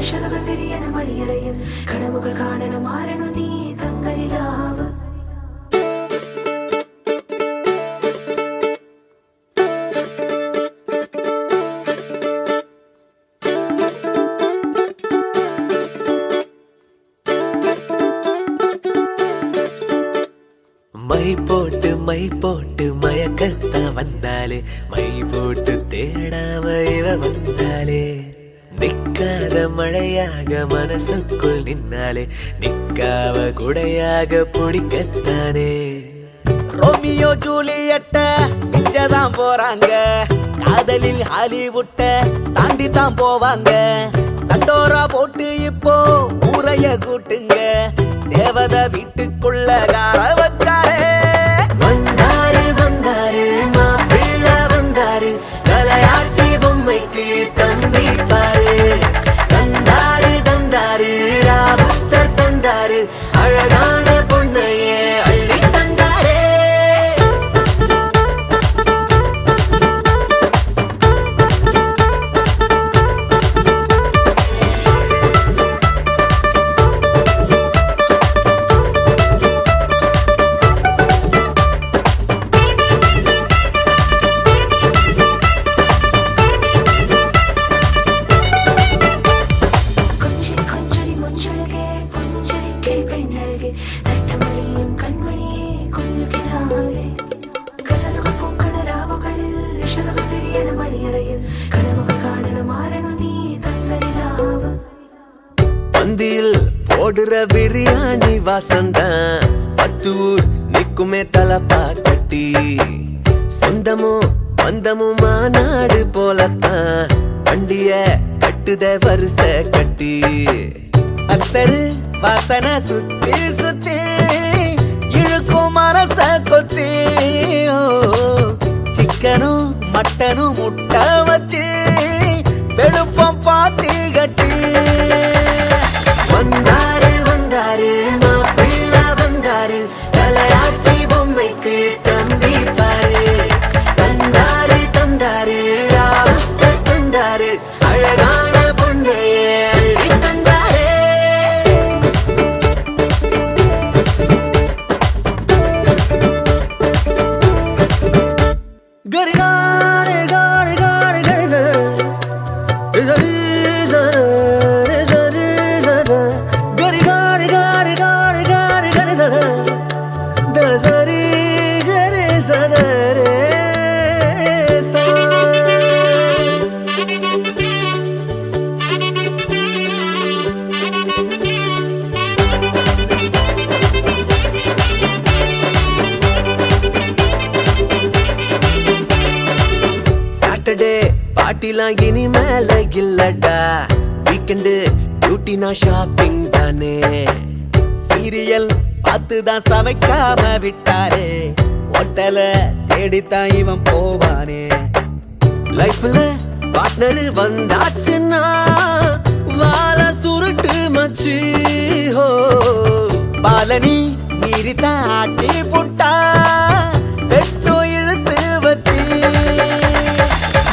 நிஷரகள் தெரியன மணியறையில் கனவுகள் காணணும் மாறணும் நீ தங்கலிலாவு மை போட்டு மயக்கத்த வந்தாலே மை போட்டு தேடாம இவ வந்தாலே நிக்காத மழையாக மனசுக்குள் நின்னாலே நிக்காவ குடையாக பிடிக்கத்தானே ரோமியோ ஜூலியட்ட மிச்சதான் போறாங்க காதலில் ஹாலிவுட்ட தாண்டி தான் போவாங்க தண்டோரா போட்டு இப்போ ஊரைய கூட்டுங்க தேவத வீட்டுக்குள்ள கார வச்சாரே வந்தாரு வந்தாரு மாப்பிள்ள வந்தாரு தலையாட்டி பொம்மைக்கு தம்பி பாரு தந்தாரு தந்தாரு ராபுத்தர் தந்தாரு அழகான பொண்ணையே அள்ளி தந்தாரே பந்தியில் போடுற பிரியாணி வாசந்தான் 10 ஊர் நிக்குமே தலப்பா கட்டி சொந்தமும் பந்தமும் மாநாடு போலத்தான் வண்டிய கட்டுத வரிச கட்டி அத்தரு வாசனை சுத்தி சுத்தி இழுக்கும் மனச கொத்தி சிக்கனும் மட்டனும் முட்டை வச்சு வெளுப்பம் பாத்தி கட்டி வந்தாரு வந்தாரு மாப்பிள்ள வந்தாரு தலையாட்டி பொம்மைக்கு தம்பி பாரு தந்தாரு தந்தாரு ராவுத்தர் தந்தாரு அழகான பொண்ணையே அள்ளி தந்தாரே கரிகாரி காரி காரி கரி சாட்டர்டே பாட்டிலாம் இனி மேல இல்லடா வீக்கெண்டு டியூட்டினா ஷாப்பிங் தானே சீரியல் பார்த்துதான் சமைக்காம விட்டாரே ஹோட்டல தேடித்தான் இவன் போவானே லைஃப்ல பார்ட்னர் வந்தாச்சுன்னா வாழ சுருட்டு மச்சு ஹோ பாலனி மீறித்தான் ஆட்டி புட்டா வெட்டோ இழுத்து வச்சு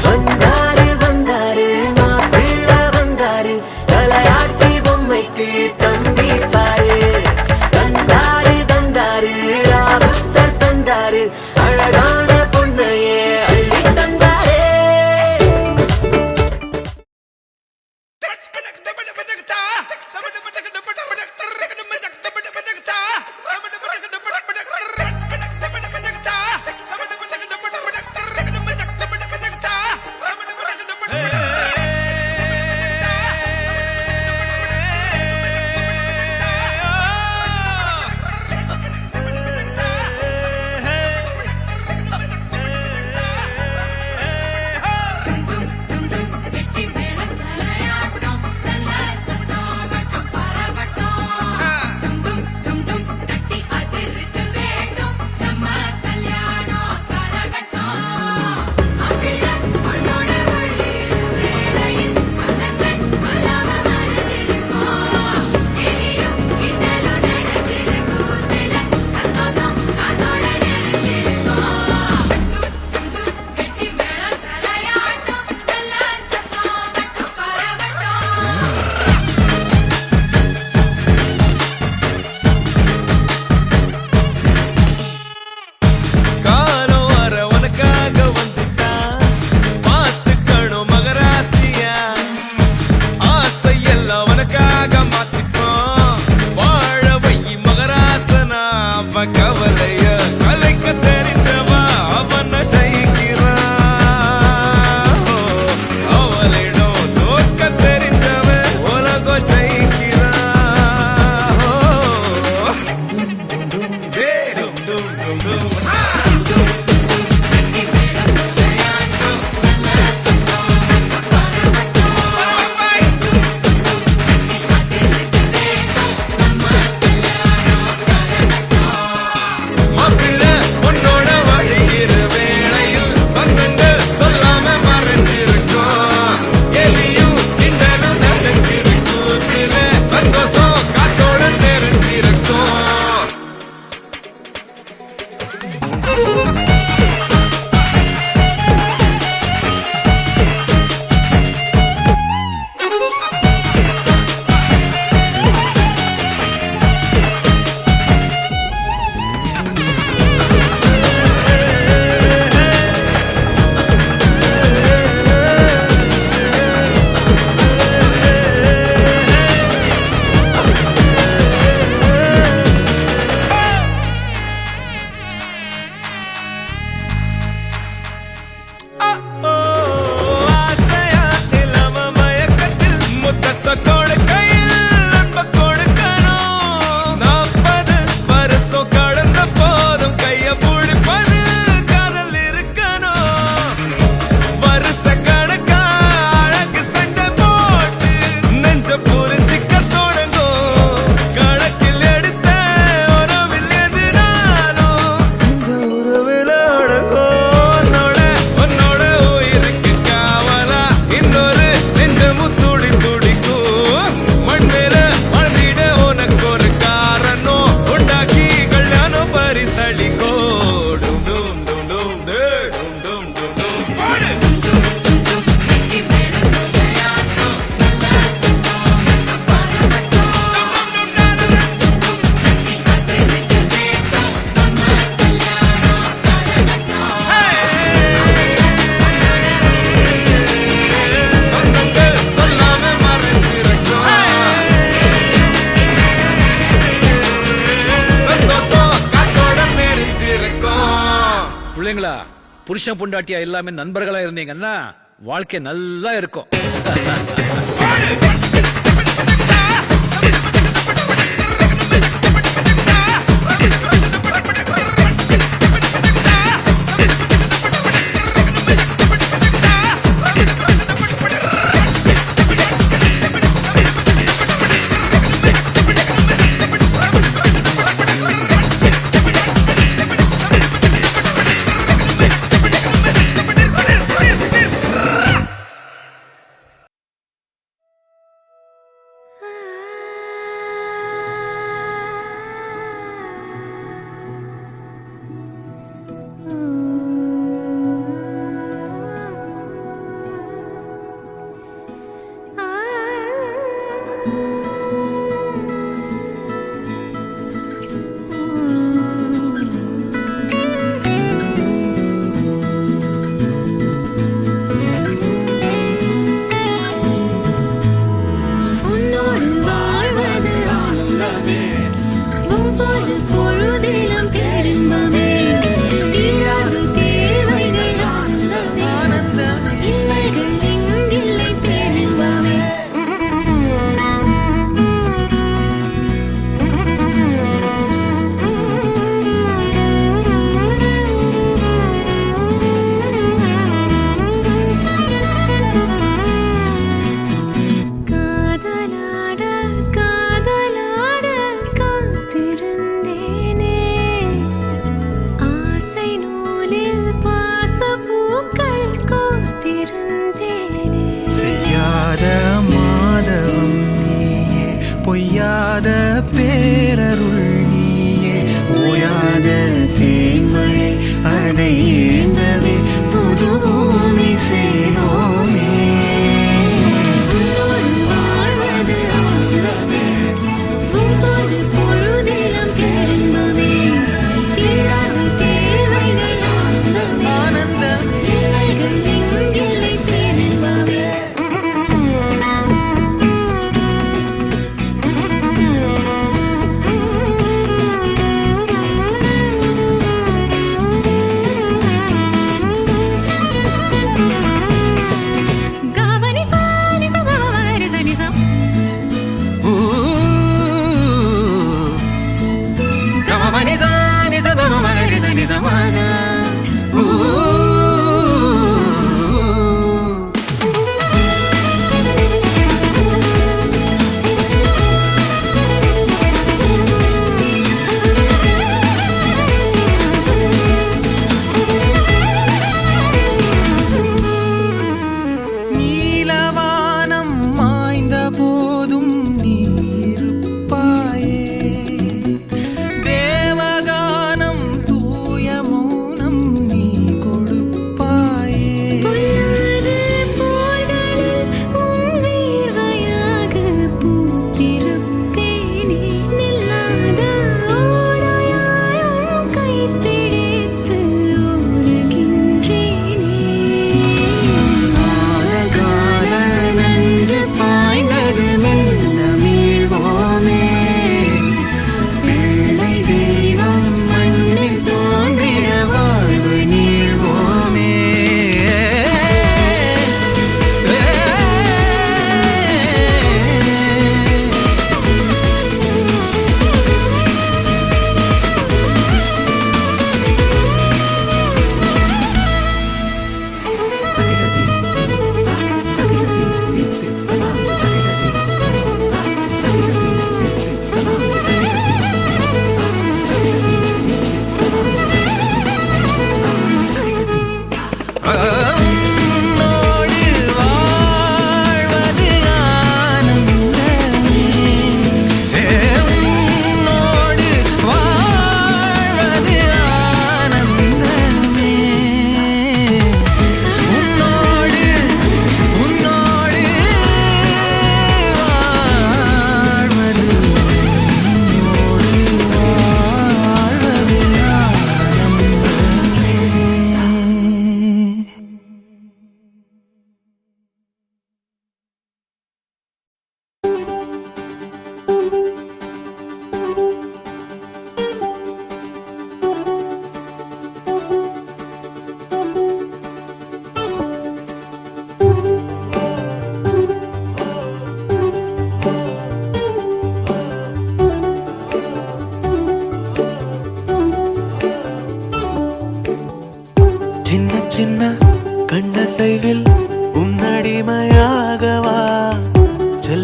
வந்தாரு வந்தாரு மாப்பிள்ள வந்தாரு தலையாட்டி பொம்மைக்கு தம்பி பாரு தந்தாரு தந்தாரு ராவுத்தர் தந்தாரு அழகான பொண்ணையே அள்ளி தந்தாரே புருஷன் பொண்டாட்டியா எல்லாமே நண்பர்களா இருந்தீங்கன்னா வாழ்க்கை நல்லா இருக்கும். பொய்யாத பேரருள் நீயே, ஓயாத தேன்மழை அதை ஏந்தவே புது பூமி செய்வோமே.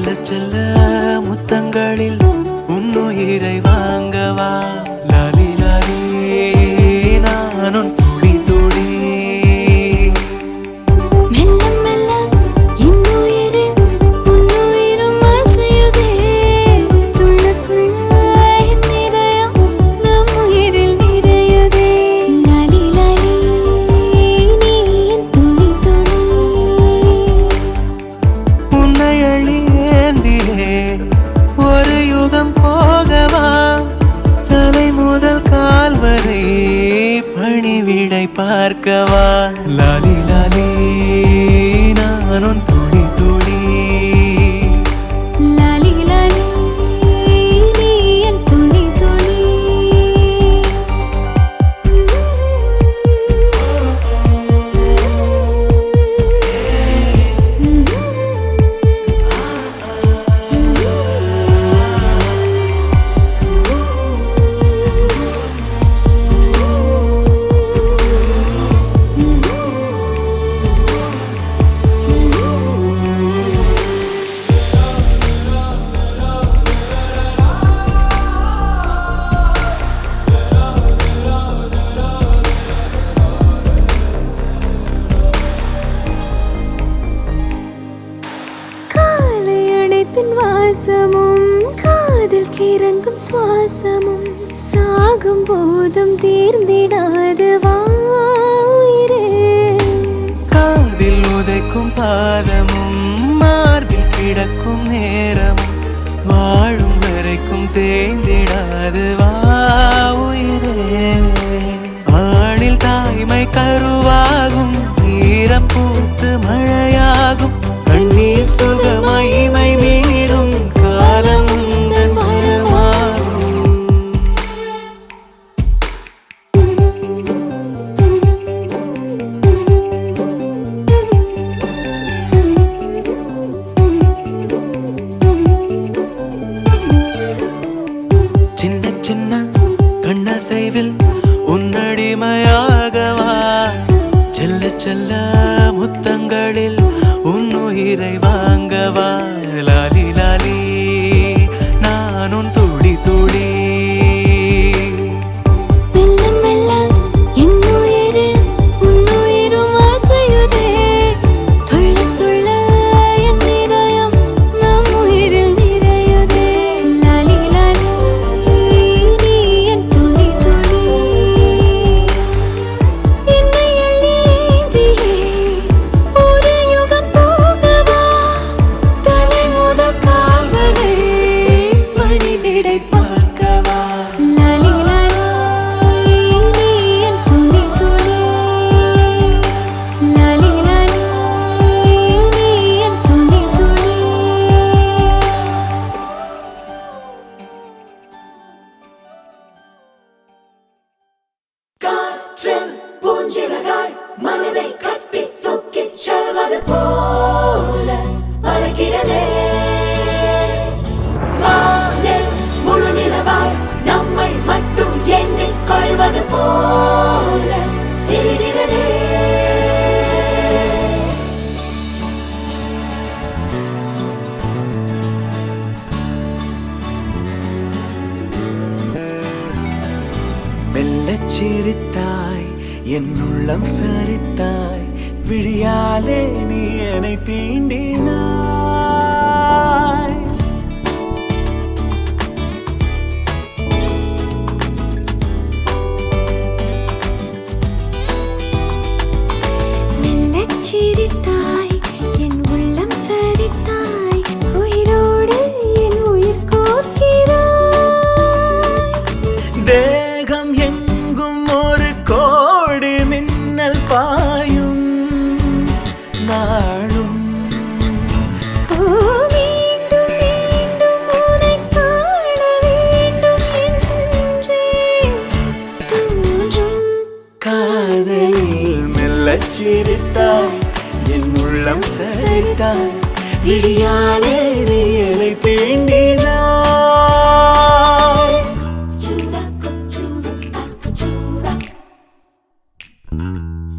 செல்ல செல்ல முத்தங்களில் உன்னுயிரை வாங்கவா லாலி லாலி நானும் துளி துளி மெல்ல மெல்ல இன்னுயிரு உன்னுயிரும் அசையுதே துள்ள துள்ள என் இதயம் நம் உயிரில் நிறையுதே லாலி லாலி நீ என் துளி துளி உன்னை அழியேந்திலே ஒரு யுகம் போகவா தலை முதல் கால் வரை பணிவிடை பார்க்கவா லாலி லாலி நானும் துளி துளி லாலி லாலி நீ என் துளி துளி காலை அணைப்பின் வாசமும் காதில் கிறங்கும் சுவாசமும் சாகும் போதும் தீர்ந்திடாது வாயிரே காதில் உதைக்கும் பாதமும் மார்பில் கிடக்கும் நேரமும் வாழும் வரைக்கும் தேய்ந்திடாது வா உயிரே ஆணில் தாய்மை கருவாகும் ஈரம் பூத்து மழையாகும் கண்ணீர் சுகமகிமை மீறும் காலம் உந்தன் வரமாகும் சின்ன சின்ன கண்ணசைவில் உன்னடிமையாகவா செல்ல செல்ல முத்தங்களில் உன்னுயிரை வாங்கவா லாலி லாலி நானும் துளி துளி மெல்ல மெல்ல இன்னுயிரு உன்னுயிரும் அசையுதே துள்ள துள்ள என் இதயம் நம் உயிரில் நிறையுதே லாலி லாலி நீ என் துளி துளி என்னை அள்ளியேந்தியே ஒரு யுகம் போகவா தலை முதல் கால் வரை பணிவிடை பார்க்கவா லாலி லாலி நீ என் துளி துளி லாலி லாலி நீ என் துளி துளி காற்றில் பூஞ்சிறகாய் மனதை கட்டி தூக்கிச் செல்வது போல பறக்கிறதே வானில் முழு நிலவாய் நம்மை மட்டும் எண்ணிக் கொள்வது போல தெரிகிறதே மெல்லச் சிரித்தாய் என் உள்ளம் சரித்தாய் விழியாலே நீ என்னை தீண்டினாய் மெல்லச் சிரித்தாய் என் உள்ளம் சரித்தாய் உயிரோடு என் உயிர் கோர்க்கிறாய் தேகம் எங்கும் ஒரு கோடி மின்னல் பாயும் நாளும் ஓ மீண்டும் மீண்டும் உன்னைக் காண வேண்டும் என்றே தோன்றும் காதலில் மெல்லச் சிரித்தாய் என் உள்ளம் சரித்தாய் விழியாலே நீ என்னை தீண்டினாய் Chura, chura, chura.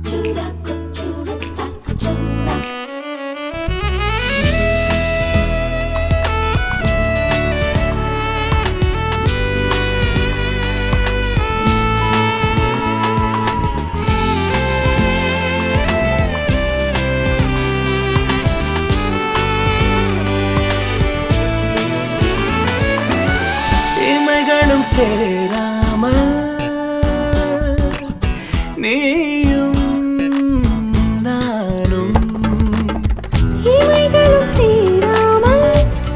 Chura, chura, chura. மனம் சேராமல் நீயும் நானும் இவைகளும் சேராமல்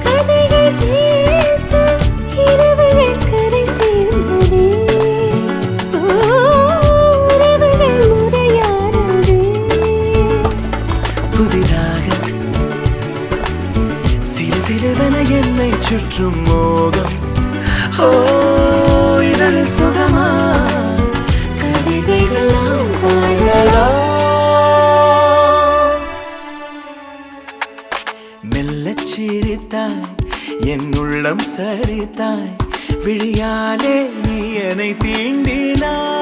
கதைகள் பேச இரவுகள் கரை சேர்ந்ததே. உறவுகள் முறையானதே. புதிதாக சிறு சிறுவன என்னை சுற்றும் மோகம். ஓ இதழ் சுகமா கவிதைகள் நாம் பாடலாம். மெல்லச் சிரித்தாய் என் உள்ளம் சரித்தாய் விழியாலே நீ என்னை தீண்டினாய்.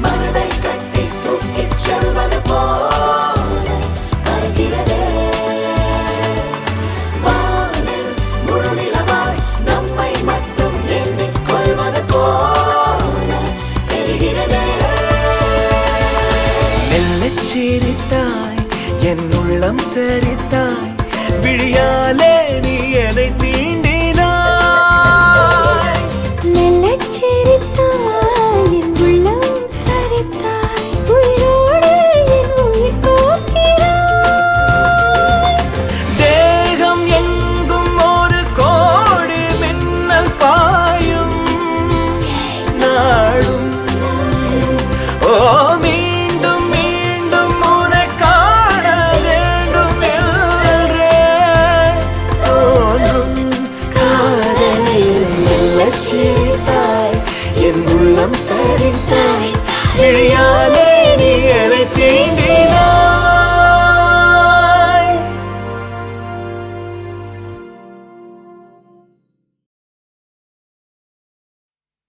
மனதை கட்டி தூக்கிச் செல்வது போல கருகிறதே. வானில் முழுநிலவாய் நம்மை மட்டும் எண்ணிக் கொள்வது போல தெரிகிறதே. மெல்லச் சிரித்தாய் என் உள்ளம் சரித்தாய் விழியாலே நீ என்னை தீண்டினாய். மெல்லச் சிரித்தாய் என் உள்ளம் சரித்தாய் உயிரோடு என் உயிர் கோக்கிறாய். தேகம் எங்கும் ஒரு கோடி மின்னல் பாயும் நாடும். ஓ மீண்டும் மீண்டும் உன்னை காண வேண்டும் என்றே தோன்றும் காதலில் மெல்லச் சிரித்தாய் என் உள்ளம் சரித்தாய் விழியாலே நீ என்னை தீண்டினாய்.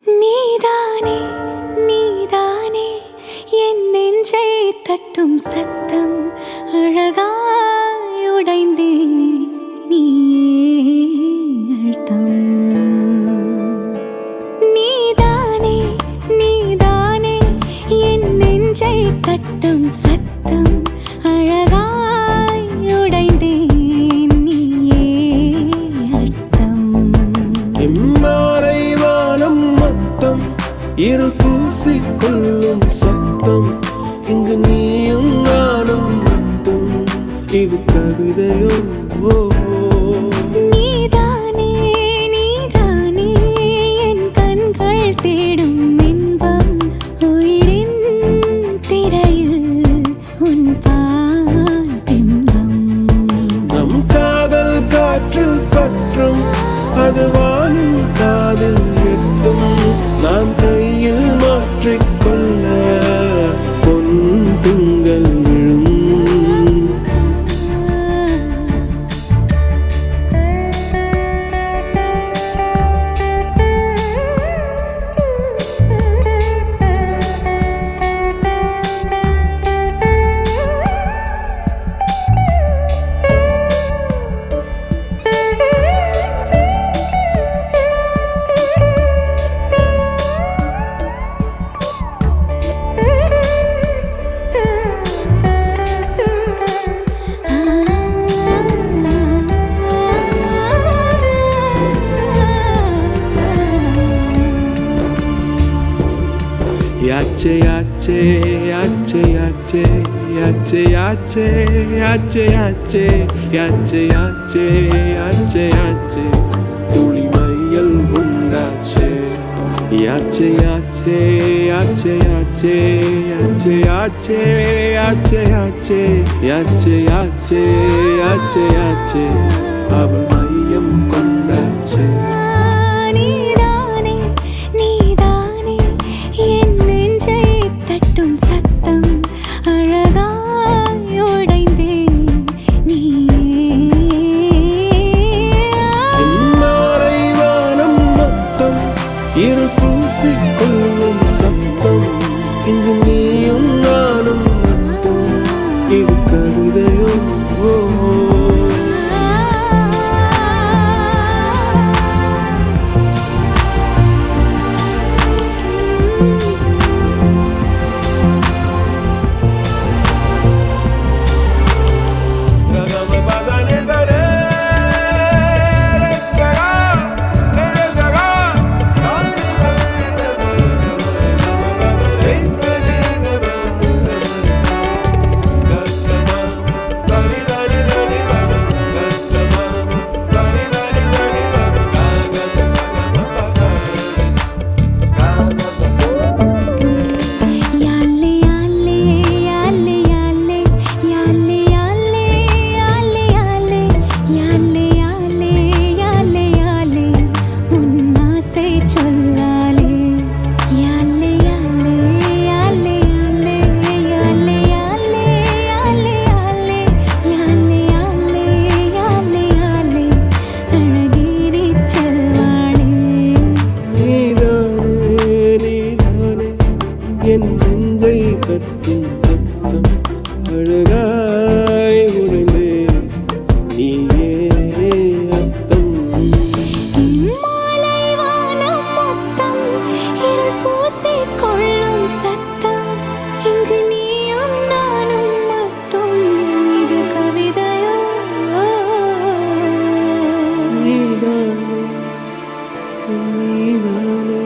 நீதானே நீதானே என் நெஞ்சை தட்டும் சத்தம் அழகாய் உடைந்தேன் நீயே அழுத்தம். நீதானே நீதானே என் நெஞ்சை தட்டும் சத்தம் அழகாய் உடைந்தேன் நீயே அழுத்தம். இம்மாறை வானம் மொத்தம் இருள் பூசிக்கொள்ளும் சத்தம். இங்கு நீயும் நானும் மட்டும் இது கவிதையோ? நீதானே நீதானே என் கண்கள் தேடும் இன்பம் உயிரின் திரையில் உன் பால் பிம்பம். நம் காதல் காற்றில் பற்றும் அது வானின் காதில் எட்டும். நாம் கையில் மாற்றிக்கொள்ள பொன் திங்கள் விழும். Yache yache yache yache yache yache yache yache yache yache yache yache tuli mayal undache. Yache yache yache yache yache yache yache yache yache yache yache yache aval mayam kondache. நீதானே நீதானே என் நெஞ்சை தட்டும் சத்தம் அழகாய் உடைந்தேன் நீயே. இம்மாறை வானம் மொத்தம் இருள் பூசிக்கொள்ளும் சத்தம். இங்கு நீயும் நானும் மட்டும் இது கவிதை. நெஞ்சை தட்டும் சத்தம் அழகாய் உடைந்தேன் நீயே அர்த்தம் மாலை வானம் மொத்தம் இருள் பூசிக்கொள்ளும் சத்தம் இங்கு நீயும் நானும் மட்டும் இது கவிதையோ நீதானே நீதானே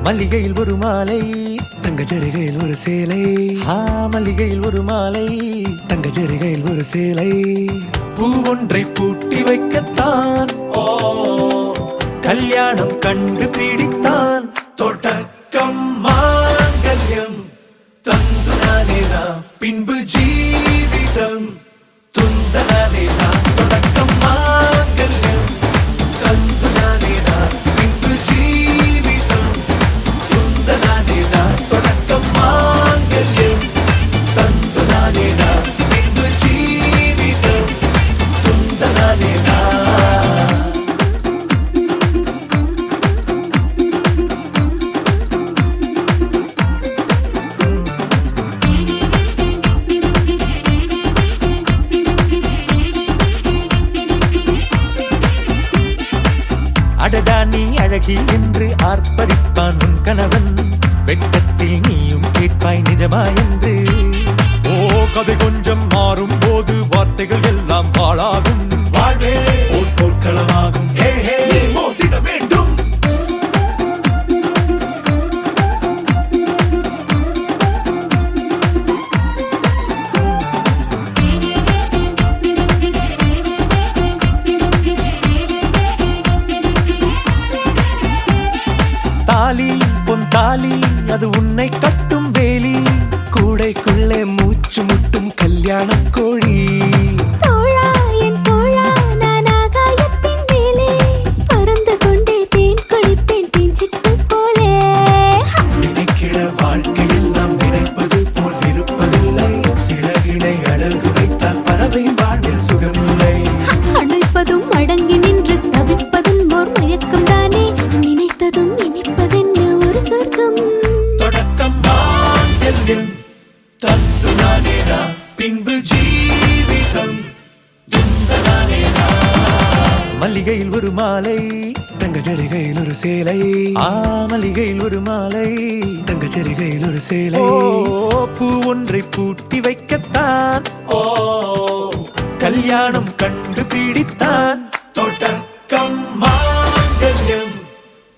மல்லிகையில் ஒரு மாலை தங்க ஜரிகையில் ஒரு சேலை மல்லிகையில் ஒரு மாலை தங்க ஜரிகையில் ஒரு சேலை பூ ஒன்றை பூட்டி வைக்கத்தான் கல்யாணம் கண்டு பிடித்தான் தொடக்கம் மாங்கல்யம் தந்துனானே நாம் பின்பு ஜீவிதம் துந்தனானே நாம் தொடக்கம் மாங்கல்யம் தந்துனானே நாம் பின்பு ஜீவிதம் துந்தனானே நாம் தொடக்கம் மாங்கல்யம் தந்துனானே நாம் பின்பு ஜீவிதம் துந்தனானே நாம் அடடா நீ அழகி என்று ஆர்ப்பரிப்பான் உன் கணவன் வெட்கத்தில் நீயும் கேட்பாய் நிஜமா என்று கதை கொஞ்சம் மாறும் போது வார்த்தைகள் எல்லாம் பாழாகும் வாழ்வே ஒரு போர்க்களமாகும் நீ மோதிட வேண்டும் தாலி பொன் தாலி அது உன்னை கட்டும் வேலி கூடைக்குள்ளே மூச்சு முட்டும் கல்யாண கோழி தோழா என் தோழா நான் ஆகாயத்தின் மேலே பறந்து கொண்டே தேன் குடிப்பேன் தேஞ்சிட்டு போலே நினைக்கிற வாழ்க்கையில் நாம் நினைப்பது போல் இருப்பதில்லை சிறகினை அழகு வைத்தால் பறவையின் வாழ்வில் சுகமில்லை அழைப்பதும் அடங்கி நின்று தவிப்பதும் ஓர் மயக்கம் தானே நினைத்ததும் இனிப்பதென்ன ஒரு சொர்க்கம் தொடக்கம் மாங்கல்யம் தந்துனானே நாம் பின்பு ஜீவிதம் துந்தனானே நாம் மல்லிகையில் ஒரு மாலை தங்க ஜரிகையில் ஒரு சேலை மல்லிகையில் ஒரு மாலை தங்க ஜரிகையில் ஒரு சேலை பூ ஒன்றை பூட்டி வைக்கத்தான் கல்யாணம் கண்டு பிடித்தான் தொடக்கம் மாங்கல்யம்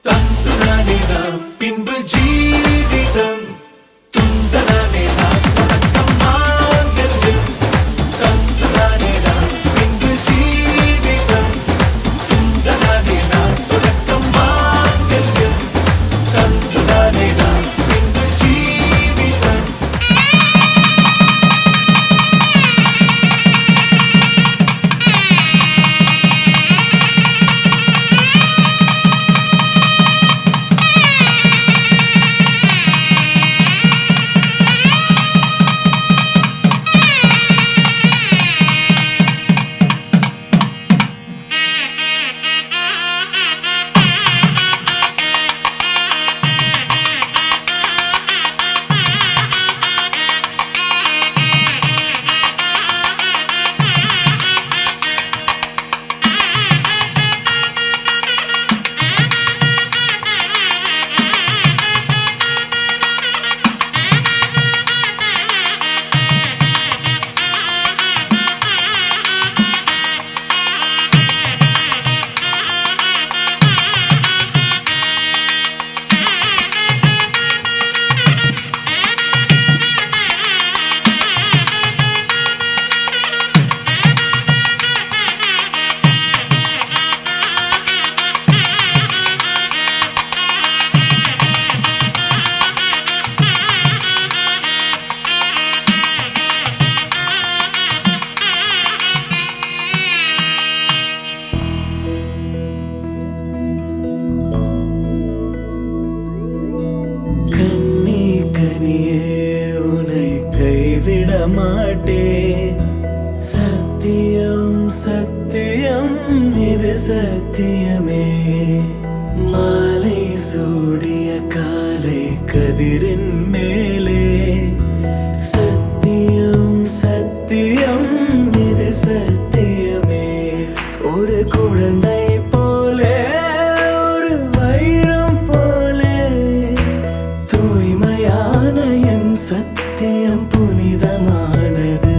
தந்துனானே நாம் பின்பு ஜீவிதம் துந்தனானே நாம் தொடக்கம் மாங்கல்யம் தந்துனானே நாம் பின்பு ஜீவிதம் துந்தனானே நாம் தொடக்கம் மாங்கல்யம் தந்துனானே நாம் பின்பு ஜீவிதம் மாட்டேன் சத்தியம் சத்தியம் இது சத்தியமே மாலை சூடிய காலை கதிரின் மேலே சத்தியம் சத்தியம் இது சத்தியமே ஒரு குழந்தை போலே ஒரு வைரம் போலே தூய்மையான என் சத்தியம் புனிதமானது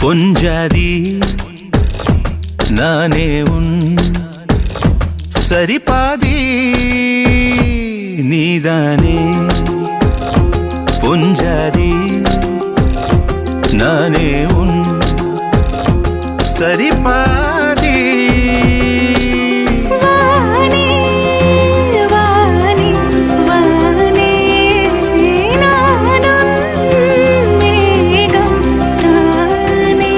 பொஞ்சாதி நானே உன் சரிபாதி நீதானே பொஞ்சாதி நானே உன் சரிபாதி வானே வானே வானே நானும் மேகம் தானே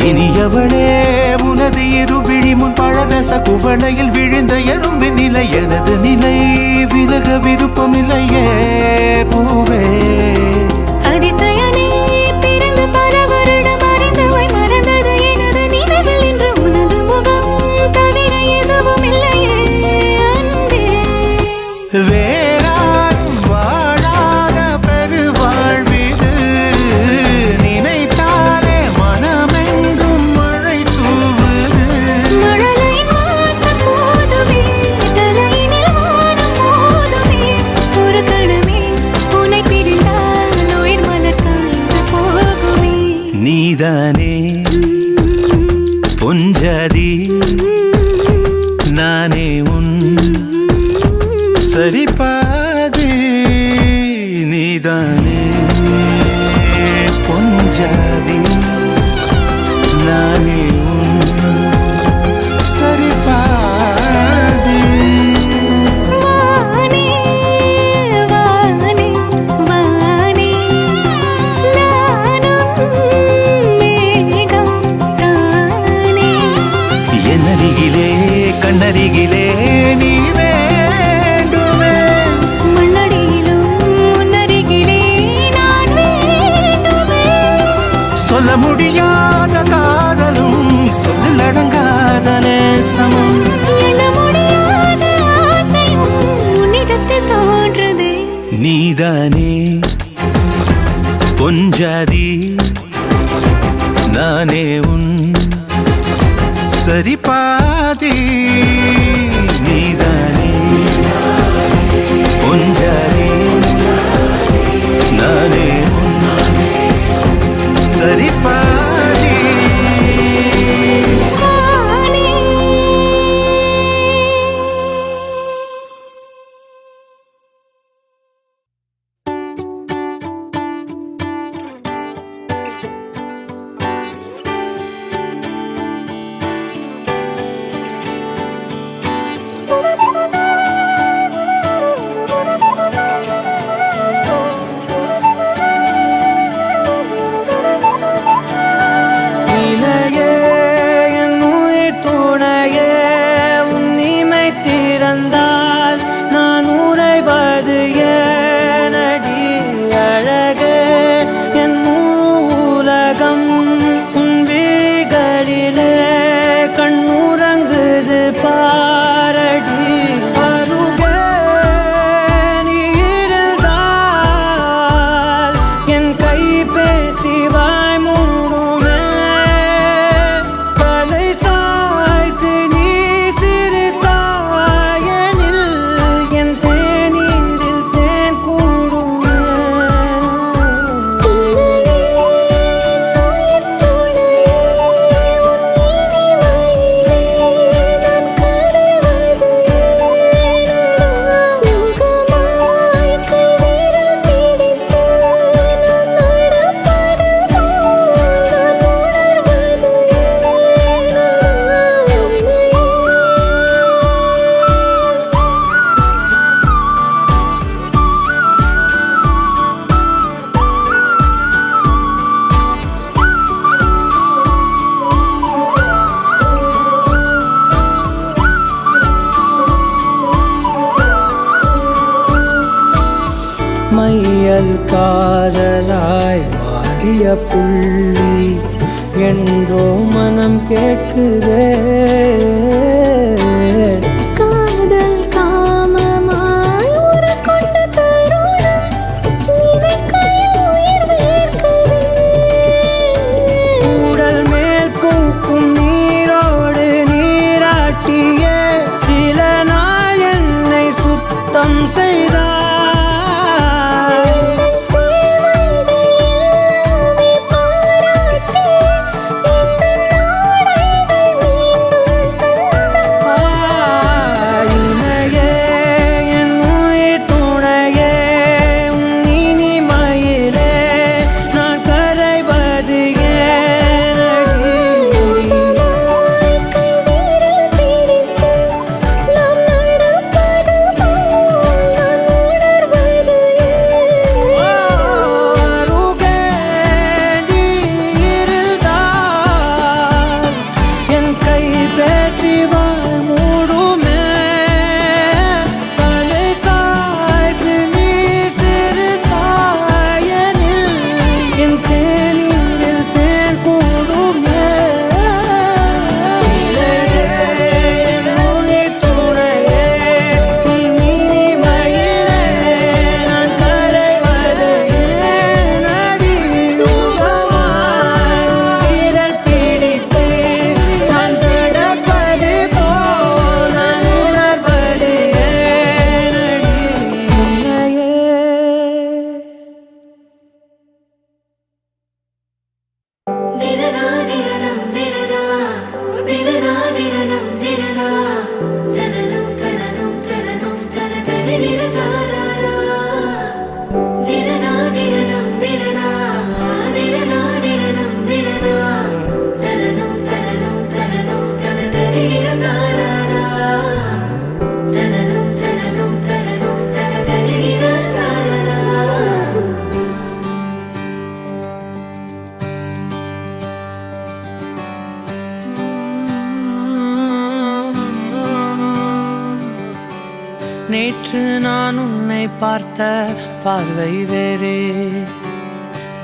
இனியவளே உனது இரு விழி முன் பழதச குவளையில் விழுந்த எறும்பு நிலை எனது நிலை விலக விருப்பமில்லையே பூவே அதிசயனே பிறந்து பல வருடம் அறிந்தவை மறந்தது எனது நினைவில் இன்று உனது முகம் தவிர எதுவும் இல்லையே அன்பே வேறாரும் வாழாத பெருவாழ்விது நினைத்தாலே மனமெங்கும் மழை தூவுது மழலையின் வாசம் போதுமே தலையினில் வானம் போதுமே ஒரு கணமே உன்னை பிரிந்தால் உயிர் மலர் காய்ந்து போகுமே நீதானே பொஞ்சாதி நானே உன் சரிபாதி நீதானே பொஞ்சாதி நானே உன் சரிபாதி வானே வானே வானே நானும் மேகம் தானே என்னருகிலே கண்ணருகிலே நீ வேண்டுமே மண்ணடியிலும் முன்னருகிலே நான் வேண்டுமே சொல்ல முடியாத காதலும் சொல்லடங்காத நேசமும் எண்ண முடியாத ஆசையும் உன்னிடத்தில் தோன்றுதே நீதானே பொஞ்சாதி நானே உன் சரிபாதி நீதானே பொஞ்சாதி நானே உன் சரிபாதி வானே இணையே என் உயிர் துணையே உன் இமை திறந்தால் நான் உறைவது ஏனடி அழகே என் உலகம் உன் விழிகளிலே கண்ணுறங்குது பாரடி அருகே நீ இருந்தால் என் கை பேசி வாய் மூடுமே தலை சாய்த்து நீ சிரித்தாயனில் என் தேநீரில் தேன் கூடுமே மையல் காதலாய் மாறிய புள்ளி என்றோ மனம் கேட்குதே. காதல் காமமாய் உருக்கொண்ட தருணம் நினைக்கையில் உயிர் வேர்க்குதே. உடல் மேல் பூக்கும் நீரோடு நீராட்டியே சில நாள் என்னை சுத்தம் செய்தார். நேற்று நான் உன்னை பார்த்த பார்வை வேறே,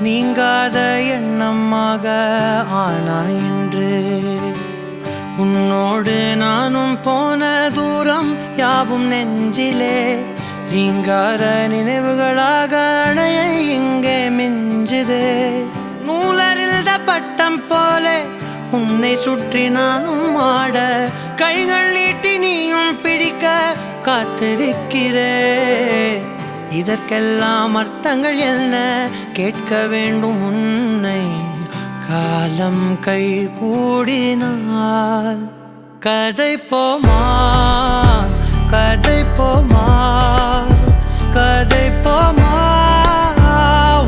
நீங்காத எண்ணமாக ஆனாய் இன்று. உன்னோடு நானும் போன தூரம் யாவும் நெஞ்சிலே ரீங்கார நினைவுகளாக அணைய இங்கே மிஞ்சுதே. நூலறிந்த பட்டம் போல உன்னை சுற்றி நானும் ஆட, கைகள் நீட்டி நீயும் பிடிக்க காத்திருக்கிறே. இதற்கெல்லாம் அர்த்தங்கள் என்ன கேட்க வேண்டும் உன்னை. காலம் கை கூடினால் கதை போமா, கதை போமா, கதை போமா.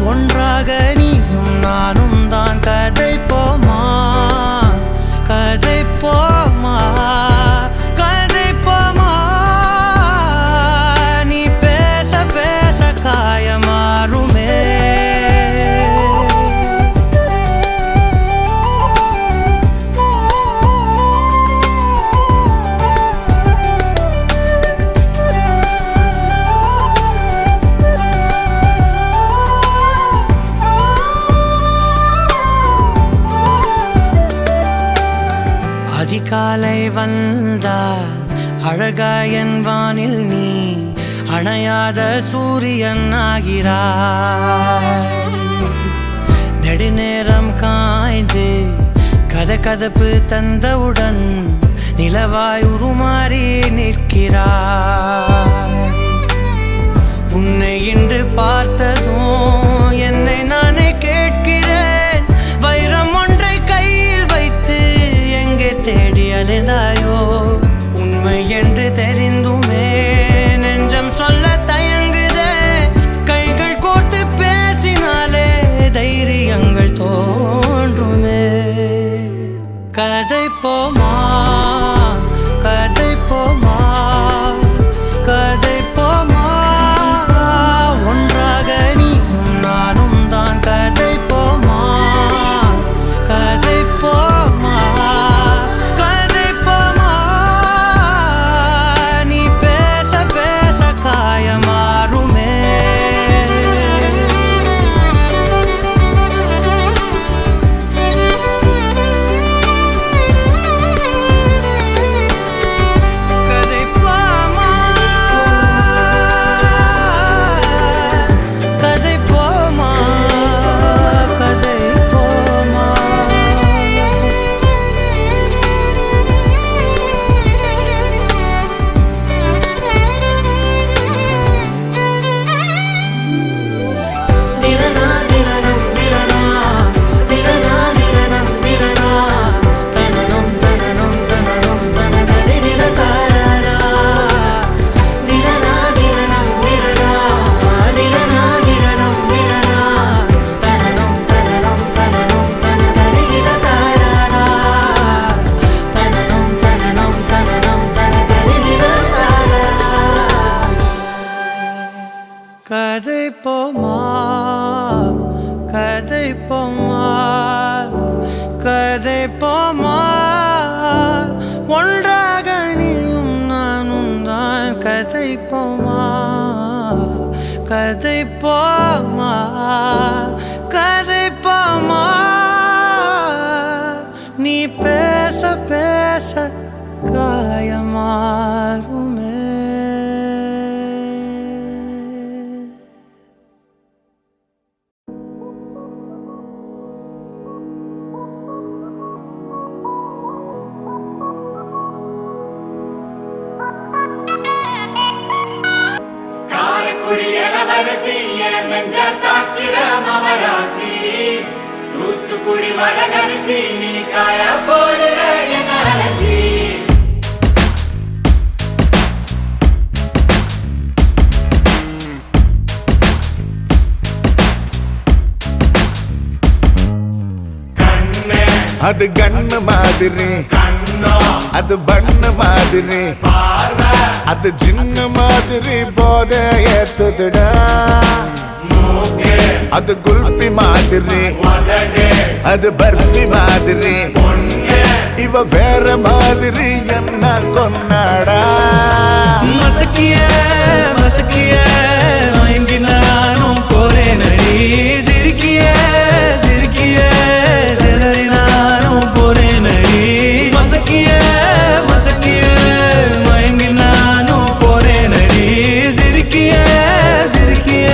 ஒன்றாக நீயும் நானும் தான் கதை போமா, கதை போமா, கதை போமா. நீ பேச பேச காயமாறுமே. அதிகாலை வந்தால் அழகாயன் வானில் நீ அணையாத சூரியன் ஆகிறாய். நெடுநேரம் காய்ந்து கதகதப்பு தந்தவுடன் நிலவாய் உருமாறி நிற்கிறாய். உன்னை இன்று பார்த்ததும் என்னை நானே கேட்கிறேன். வைரம் ஒன்றை கையில் வைத்து எங்கே தேடி அலைந்தாயோ. உண்மை என்று தெரிந்துமே நெஞ்சம் சொல்ல தயங்குதே. கைகள் கோர்த்து பேசினாலே தைரியங்கள் தோன்றுமே. கதை போமா, கதை போமா, கதை போமா. ஒன்றாக நீயும் நானும் தான் கதை போமா, கதை போமா, கதை போமா. நீ பேச பேச காயமாறுமே. கதைப்போமா கதைப்போமா கதைப்போமா நீ பேச பேச காயமாறுமே தூத்துக்குடி வரகரிசி நீ காய போடுற என் அலசி அது கண்ணு மாதிரி அது பண்ணு மாதிரி அது சின்ன மாதிரி போத ஏத்துதுடா அது குல்பி மாதிரி அது பர்ஃபி மாதிரி இவ வேற மாதிரி என்ன கொண்டாடா மசக்கிய மசக்கிய மயங்கி நானும் போறேன் அடி சிரிக்கிய சிரிக்கிய சிதறி நானும் போறேன் அடி மசக்கிய மசக்கிய மயங்கி நானும் போறேன் அடி சிரிக்கிய சிரிக்கிய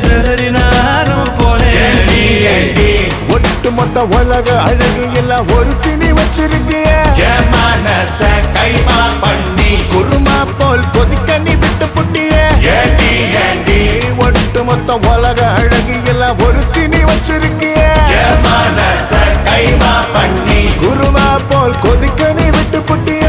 சிதறி நானும் போறேன் அடி ஒட்டு மொத்த உலக அழகு எல்லாம் ஒரு திணி வச்சிருக்கிய மனச கைமா பண்ணி குருமா போல் கொதிக்க நீ விட்டு புட்டிய ஒட்டு மொத்த உலக அழகு எல்லாம் ஒரு திணி வச்சிருக்கிய மனச கைமா பண்ணி குருமா போல் கொதிக்க நீ விட்டு புட்டிய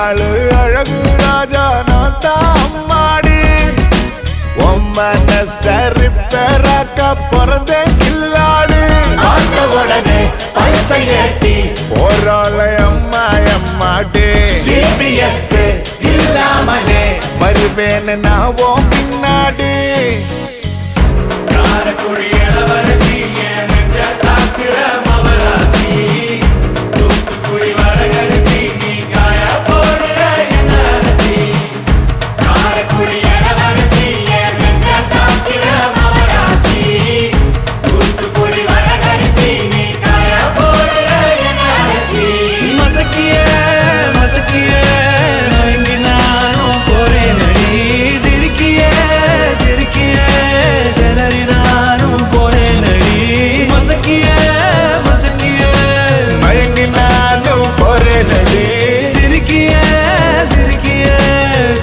அழகு ராஜா நான் தான் மாடி சரிப்பராக்க பிறந்த கில்லாடு உடனே பைசை ஏத்தி போராள அம்மா அம்மாடி ஜிபிஎஸ் இல்லாமலே வருவேன் நான் ஓ பின்னாடி காரக்குடி இளவரசி நெஞ்ச காக்கிற மவராசி தூத்துக்குடி வரகரிசி நீ காய போடுற என் அலசி காரக்குடி இளவரசி நெஞ்ச காக்கிற மவராசி தூத்துக்குடி வரகரிசி நீ காய போடுற என் அலசி மசக்கிய மசக்கிய மயங்கி நானும் போறேன் அடி சிரிக்கிய சிரிக்கிய சிதறி நானும் போறேன் அடி மசக்கிய மசக்கிய மயங்கி நானும் போறேன் அடி சிரிக்கிய சிரிக்கிய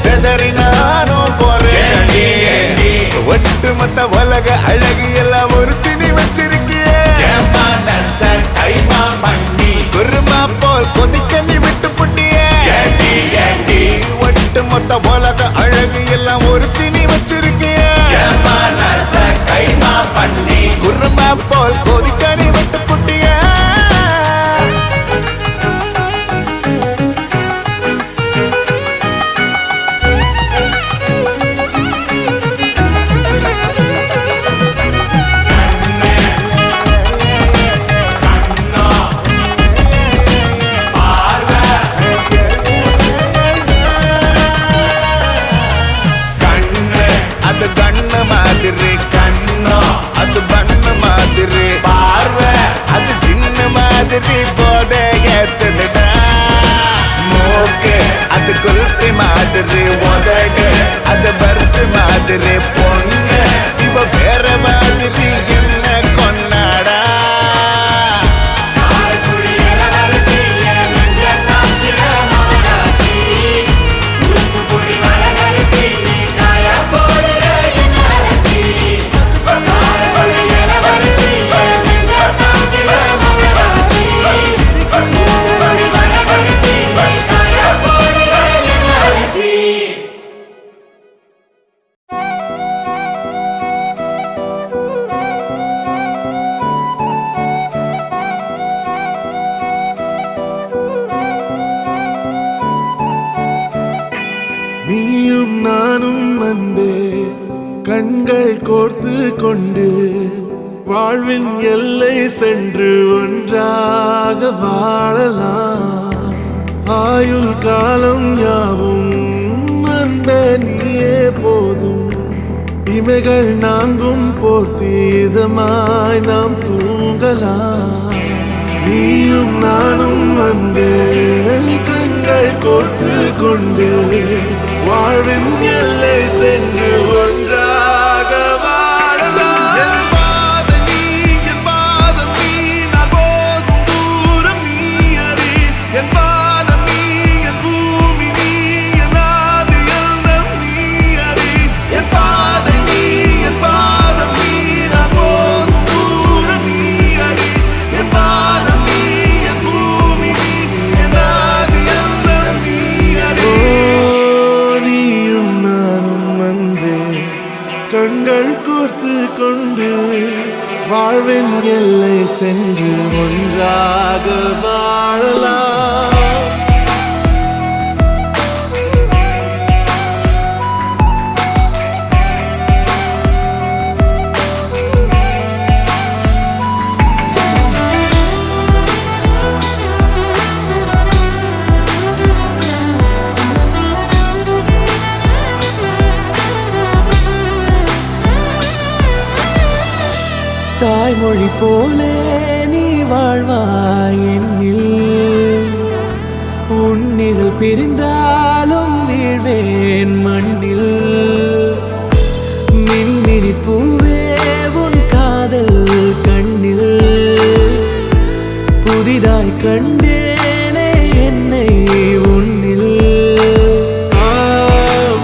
செதறி நானும் போறேன் அடி ஒட்டு மொத்த உலக அழகு எல்லாம் ஒரு திணி வச்சிருக்கிய மனச கைமா பண்ணி குருமா போல் கொதிக்க நீ விட்டு புட்டிய ஒட்டு மொத்த உலக அழகு எல்லாம் ஒரு திணி வச்சிருக்கிய மனச கைமா பண்ணி குருமா போல் கொதிக்க நீ விட்டு புட்டிய அது கண்ணு மாதிரி கண்ணோ அது பண்ணு மாதிரி பார்வை அது சின்ன மாதிரி போத ஏத்துதுடா மூக்கு அது குல்பி மாதிரி உதடு அது பருத்து மாதிரி பொண்ணு இவ வேற மாதிரி என்ன கொண்டாடா நீயும் நானும் அன்பே கண்கள் கோர்த்து கொண்டு வாழ்வின் எல்லை சென்று ஒன்றாக வாழலாம். ஆயுள் காலம் யாவும் அன்பே நீயே போதும். இமைகள் நான்கும் போர்த்தி இதமாய் நாம் தூங்கலாம். நீயும் நானும் அன்பே கண்கள் கோர்த்து கொண்டு வாழ்வின் எல்லை சென்று ஒன்றாக வாழலாம். என் பாதம் நீ, என் பாதம் நீ, நான் போகும் தூரம் நீ அறி. என் பாதம் நீ, என் பூமி நீ, என் ஆதி எண்ணம் நீ அறி. என் பாதம் நீ, என் பாதம் நீ, நான் போகும் தூரம் நீ அறி. என் பாதம் நீ, என் பூமி நீ, என் ஆதி எண்ணம் நீ அறி. நீயும் நானும் வந்தே கண்கள் கோர்த்து கொண்டு வாழ்வின் எல்லை சென்று ஒன்றாக வாழலாம். தாய்மொழி போலே நீ வாழ்வாய் என்னில். உன்னிகள் பிரிந்தாலும் வீழ்வேன் மண்ணில். மின்மினி பூவே உன் காதல் கண்ணில் புதிதாய் கண்டேனே என்னை உன்னில்.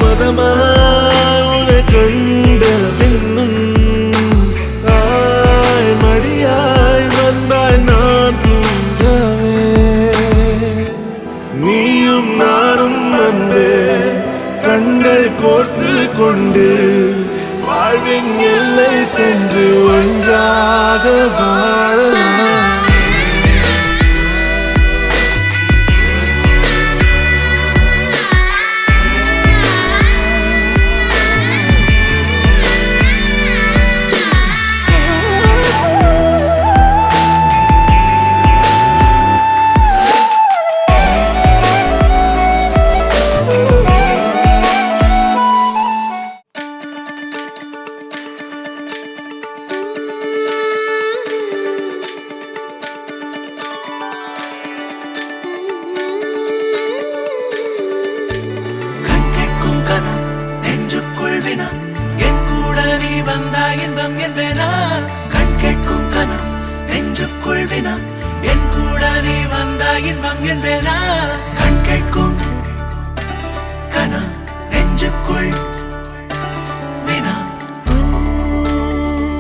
மதமாய் உன்னை கண்ட பின்னும் மடியாய் வந்தாய் நான் தூங்கவே. நீயும் நானும் அன்பே கண்கள் கோர்த்து கொண்டு வாழ்வின் எல்லை சென்று ஒன்றாக வாழலாம்.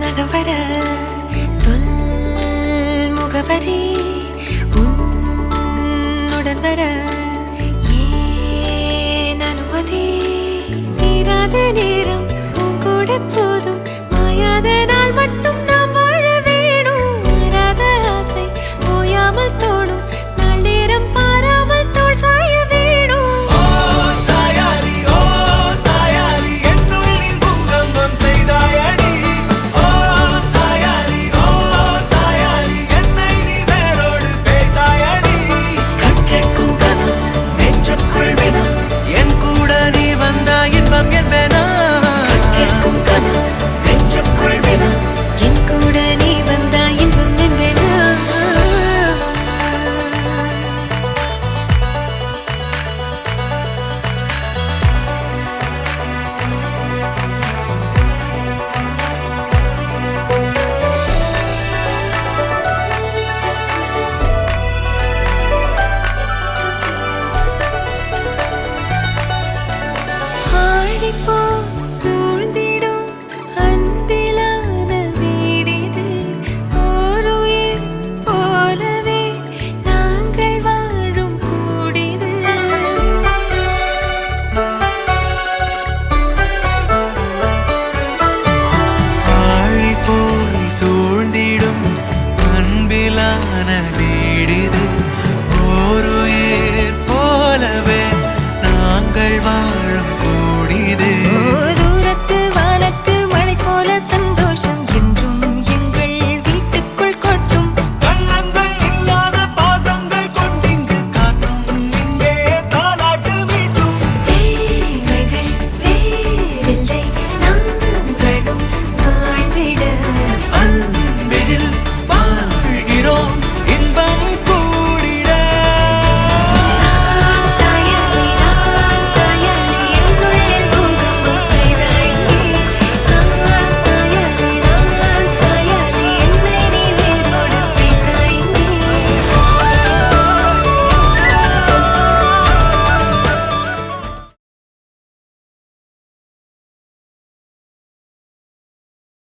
நகவர சொல் முகவரி உன்னுடன் வர ஏன் அனுமதி. தீராத நேரம் உன் கூட போதும். மாயாத நாள் மட்டும் நாம் வாழ வேணும். மாறாத ஆசை ஓயாமல் தோணும். நாள் நேரம் பாராமல் தோல் சாய வேணும். சூழ்ந்திடும் அன்பிலான வீடிது. ஓருயிர் போலவே நாங்கள் வாழும் கூடிது. ஆழிப்போல் சூழ்ந்திடும் அன்பிலான வீடிது. ஓருயிர் போலவே நாங்கள் வாழும் தெரியுதே